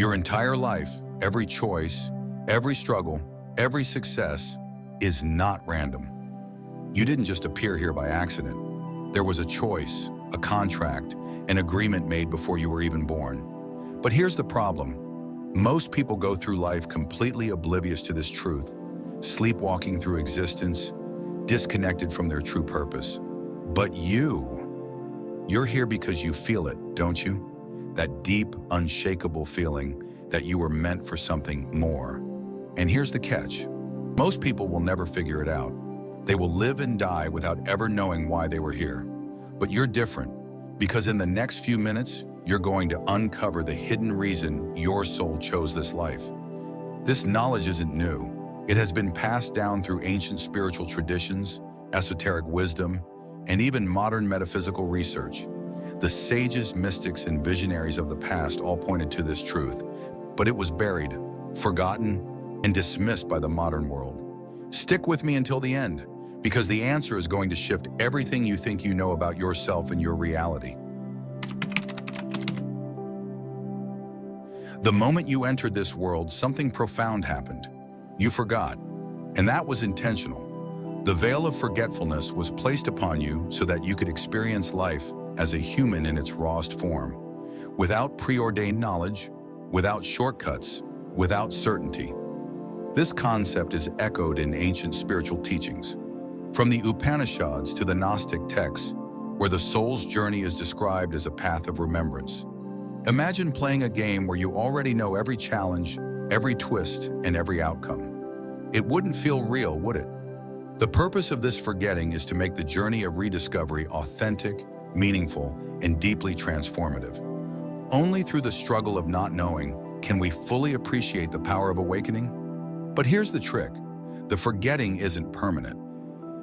Your entire life, every choice, every struggle, every success is not random. You didn't just appear here by accident. There was a choice, a contract, an agreement made before you were even born. But here's the problem. Most people go through life completely oblivious to this truth, sleepwalking through existence, disconnected from their true purpose. But you're here because you feel it, don't you? That deep, unshakable feeling that you were meant for something more. And here's the catch. Most people will never figure it out. They will live and die without ever knowing why they were here. But you're different, because in the next few minutes, you're going to uncover the hidden reason your soul chose this life. This knowledge isn't new. It has been passed down through ancient spiritual traditions, esoteric wisdom, and even modern metaphysical research. The sages, mystics, and visionaries of the past all pointed to this truth, but it was buried, forgotten, and dismissed by the modern world. Stick with me until the end, because the answer is going to shift everything you think you know about yourself and your reality. The moment you entered this world, something profound happened. You forgot, and that was intentional. The veil of forgetfulness was placed upon you so that you could experience life as a human in its rawest form, without preordained knowledge, without shortcuts, without certainty. This concept is echoed in ancient spiritual teachings, from the Upanishads to the Gnostic texts, where the soul's journey is described as a path of remembrance. Imagine playing a game where you already know every challenge, every twist, and every outcome. It wouldn't feel real, would it? The purpose of this forgetting is to make the journey of rediscovery authentic, meaningful, and deeply transformative. Only through the struggle of not knowing can we fully appreciate the power of awakening. But here's the trick. The forgetting isn't permanent.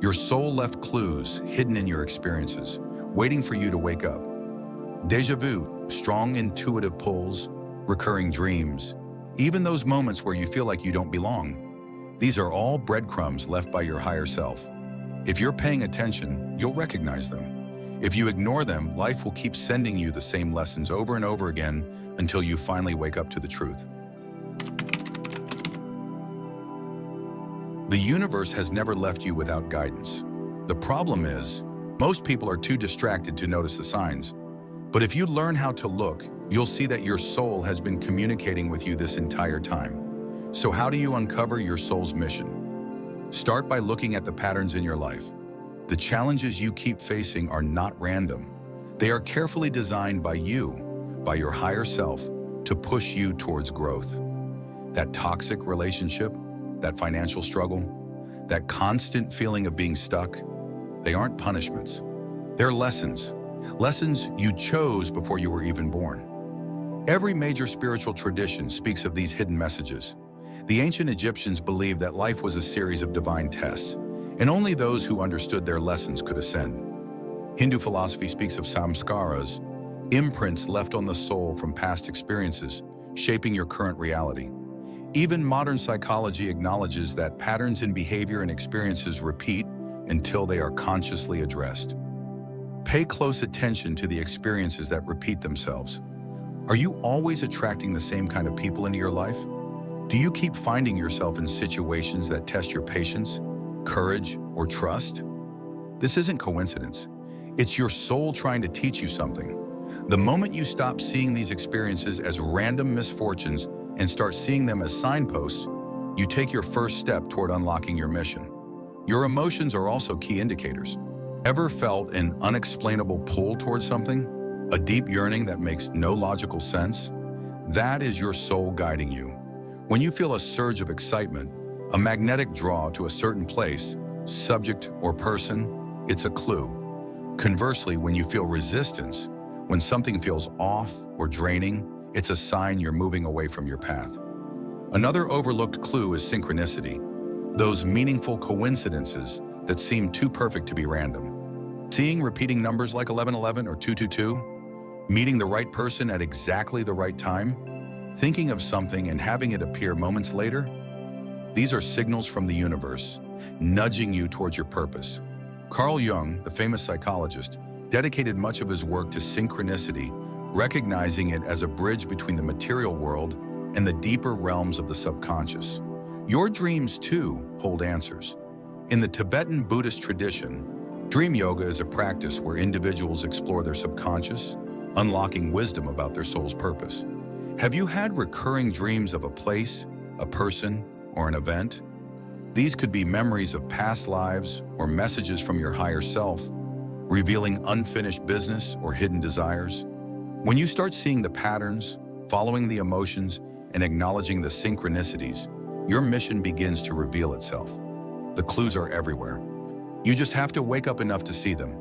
Your soul left clues hidden in your experiences, waiting for you to wake up. Déjà vu, strong intuitive pulls, recurring dreams, even those moments where you feel like you don't belong. These are all breadcrumbs left by your higher self. If you're paying attention, you'll recognize them. If you ignore them, life will keep sending you the same lessons over and over again until you finally wake up to the truth. The universe has never left you without guidance. The problem is, most people are too distracted to notice the signs. But if you learn how to look, you'll see that your soul has been communicating with you this entire time. So how do you uncover your soul's mission? Start by looking at the patterns in your life. The challenges you keep facing are not random. They are carefully designed by you, by your higher self, to push you towards growth. That toxic relationship, that financial struggle, that constant feeling of being stuck, they aren't punishments. They're lessons. Lessons you chose before you were even born. Every major spiritual tradition speaks of these hidden messages. The ancient Egyptians believed that life was a series of divine tests, and only those who understood their lessons could ascend. Hindu philosophy speaks of samskaras, imprints left on the soul from past experiences, shaping your current reality. Even modern psychology acknowledges that patterns in behavior and experiences repeat until they are consciously addressed. Pay close attention to the experiences that repeat themselves. Are you always attracting the same kind of people into your life? Do you keep finding yourself in situations that test your patience, courage, or trust? This isn't coincidence. It's your soul trying to teach you something. The moment you stop seeing these experiences as random misfortunes and start seeing them as signposts, you take your first step toward unlocking your mission. Your emotions are also key indicators. Ever felt an unexplainable pull towards something? A deep yearning that makes no logical sense? That is your soul guiding you. When you feel a surge of excitement, a magnetic draw to a certain place, subject, or person, it's a clue. Conversely, when you feel resistance, when something feels off or draining, it's a sign you're moving away from your path. Another overlooked clue is synchronicity, those meaningful coincidences that seem too perfect to be random. Seeing repeating numbers like 1111 or 222, meeting the right person at exactly the right time, thinking of something and having it appear moments later, these are signals from the universe, nudging you towards your purpose. Carl Jung, the famous psychologist, dedicated much of his work to synchronicity, recognizing it as a bridge between the material world and the deeper realms of the subconscious. Your dreams, too, hold answers. In the Tibetan Buddhist tradition, dream yoga is a practice where individuals explore their subconscious, unlocking wisdom about their soul's purpose. Have you had recurring dreams of a place, a person, or an event? These could be memories of past lives or messages from your higher self, revealing unfinished business or hidden desires. When you start seeing the patterns, following the emotions, and acknowledging the synchronicities, your mission begins to reveal itself. The clues are everywhere. You just have to wake up enough to see them.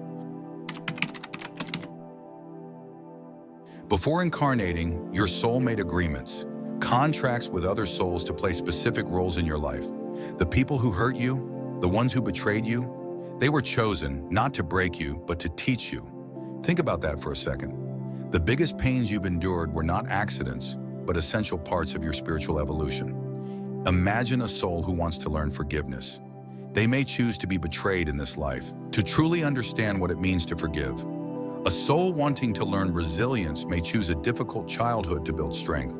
Before incarnating, your soul made agreements, contracts with other souls to play specific roles in your life. The people who hurt you, the ones who betrayed you, they were chosen not to break you, but to teach you. Think about that for a second. The biggest pains you've endured were not accidents, but essential parts of your spiritual evolution. Imagine a soul who wants to learn forgiveness. They may choose to be betrayed in this life, to truly understand what it means to forgive. A soul wanting to learn resilience may choose a difficult childhood to build strength.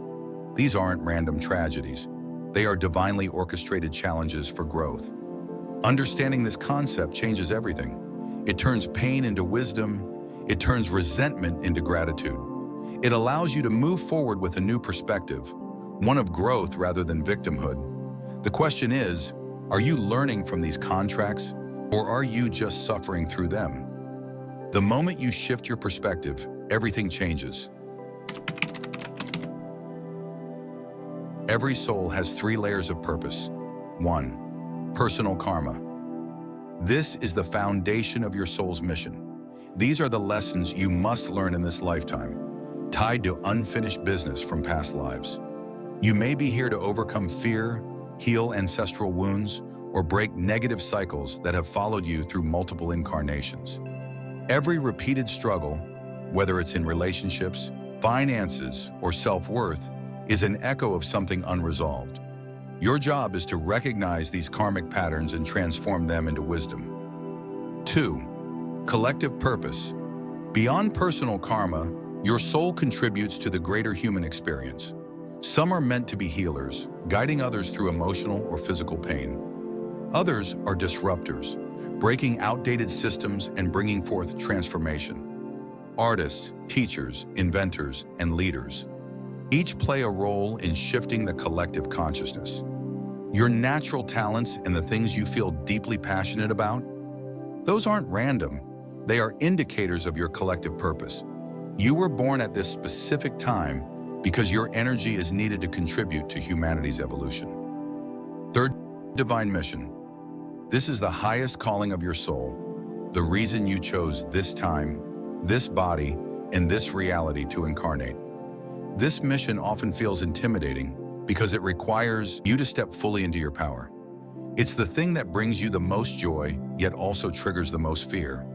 These aren't random tragedies. They are divinely orchestrated challenges for growth. Understanding this concept changes everything. It turns pain into wisdom. It turns resentment into gratitude. It allows you to move forward with a new perspective, one of growth rather than victimhood. The question is, are you learning from these contracts, or are you just suffering through them? The moment you shift your perspective, everything changes. Every soul has 3 layers of purpose. 1. Personal karma. This is the foundation of your soul's mission. These are the lessons you must learn in this lifetime, tied to unfinished business from past lives. You may be here to overcome fear, heal ancestral wounds, or break negative cycles that have followed you through multiple incarnations. Every repeated struggle, whether it's in relationships, finances, or self-worth, is an echo of something unresolved. Your job is to recognize these karmic patterns and transform them into wisdom. 2. Collective purpose. Beyond personal karma, your soul contributes to the greater human experience. Some are meant to be healers, guiding others through emotional or physical pain. Others are disruptors, breaking outdated systems and bringing forth transformation. Artists, teachers, inventors, and leaders. Each play a role in shifting the collective consciousness. Your natural talents and the things you feel deeply passionate about, those aren't random. They are indicators of your collective purpose. You were born at this specific time because your energy is needed to contribute to humanity's evolution. 3rd, divine mission. This is the highest calling of your soul, the reason you chose this time, this body, and this reality to incarnate. This mission often feels intimidating because it requires you to step fully into your power. It's the thing that brings you the most joy, yet also triggers the most fear.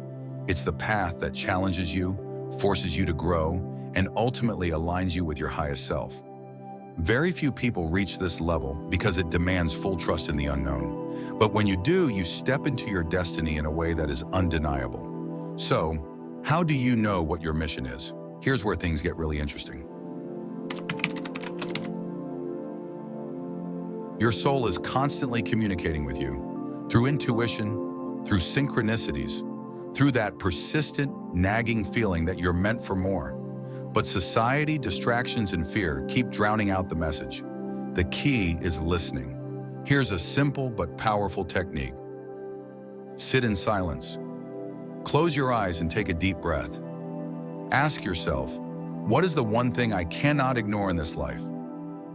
It's the path that challenges you, forces you to grow, and ultimately aligns you with your highest self. Very few people reach this level because it demands full trust in the unknown. But when you do, you step into your destiny in a way that is undeniable. So, how do you know what your mission is? Here's where things get really interesting. Your soul is constantly communicating with you through intuition, through synchronicities, through that persistent, nagging feeling that you're meant for more. But society, distractions, and fear keep drowning out the message. The key is listening. Here's a simple but powerful technique. Sit in silence. Close your eyes and take a deep breath. Ask yourself, what is the one thing I cannot ignore in this life?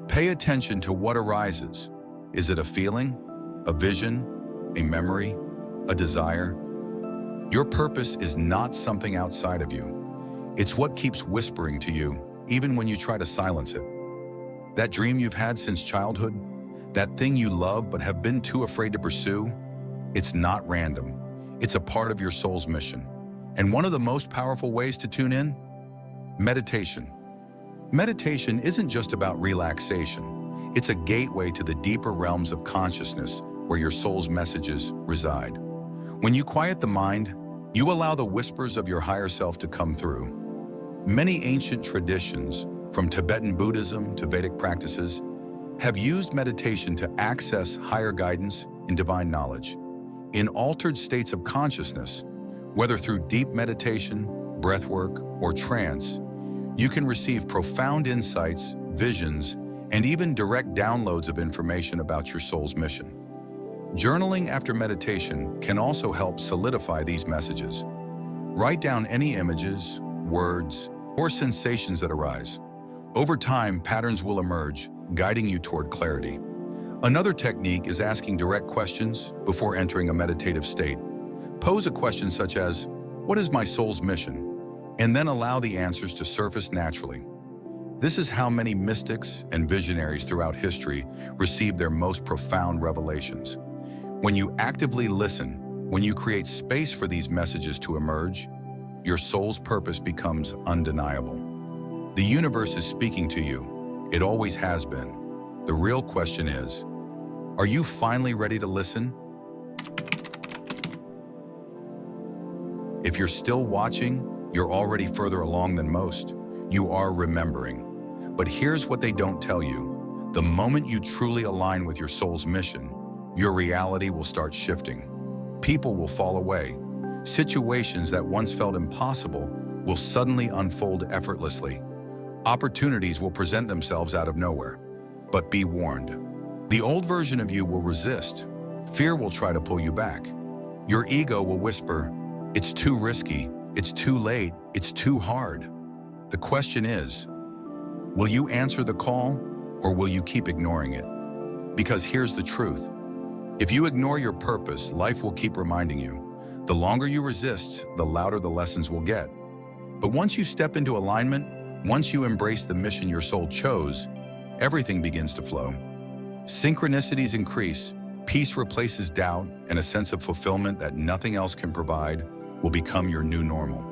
Pay attention to what arises. Is it a feeling, a vision, a memory, a desire? Your purpose is not something outside of you. It's what keeps whispering to you, even when you try to silence it. That dream you've had since childhood, that thing you love but have been too afraid to pursue, it's not random. It's a part of your soul's mission. And one of the most powerful ways to tune in? Meditation. Meditation isn't just about relaxation. It's a gateway to the deeper realms of consciousness where your soul's messages reside. When you quiet the mind, you allow the whispers of your higher self to come through. Many ancient traditions, from Tibetan Buddhism to Vedic practices, have used meditation to access higher guidance and divine knowledge. In altered states of consciousness, whether through deep meditation, breathwork, or trance, you can receive profound insights, visions, and even direct downloads of information about your soul's mission. Journaling after meditation can also help solidify these messages. Write down any images, words, or sensations that arise. Over time, patterns will emerge, guiding you toward clarity. Another technique is asking direct questions before entering a meditative state. Pose a question such as, "What is my soul's mission?" and then allow the answers to surface naturally. This is how many mystics and visionaries throughout history received their most profound revelations. When you actively listen, when you create space for these messages to emerge, your soul's purpose becomes undeniable. The universe is speaking to you. It always has been. The real question is, are you finally ready to listen? If you're still watching, you're already further along than most. You are remembering. But here's what they don't tell you. The moment you truly align with your soul's mission, your reality will start shifting. People will fall away. Situations that once felt impossible will suddenly unfold effortlessly. Opportunities will present themselves out of nowhere. But be warned. The old version of you will resist. Fear will try to pull you back. Your ego will whisper, "It's too risky, it's too late, it's too hard." The question is, will you answer the call or will you keep ignoring it? Because here's the truth. If you ignore your purpose, life will keep reminding you. The longer you resist, the louder the lessons will get. But once you step into alignment, once you embrace the mission your soul chose, everything begins to flow. Synchronicities increase, peace replaces doubt, and a sense of fulfillment that nothing else can provide will become your new normal.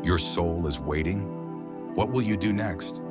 Your soul is waiting. What will you do next?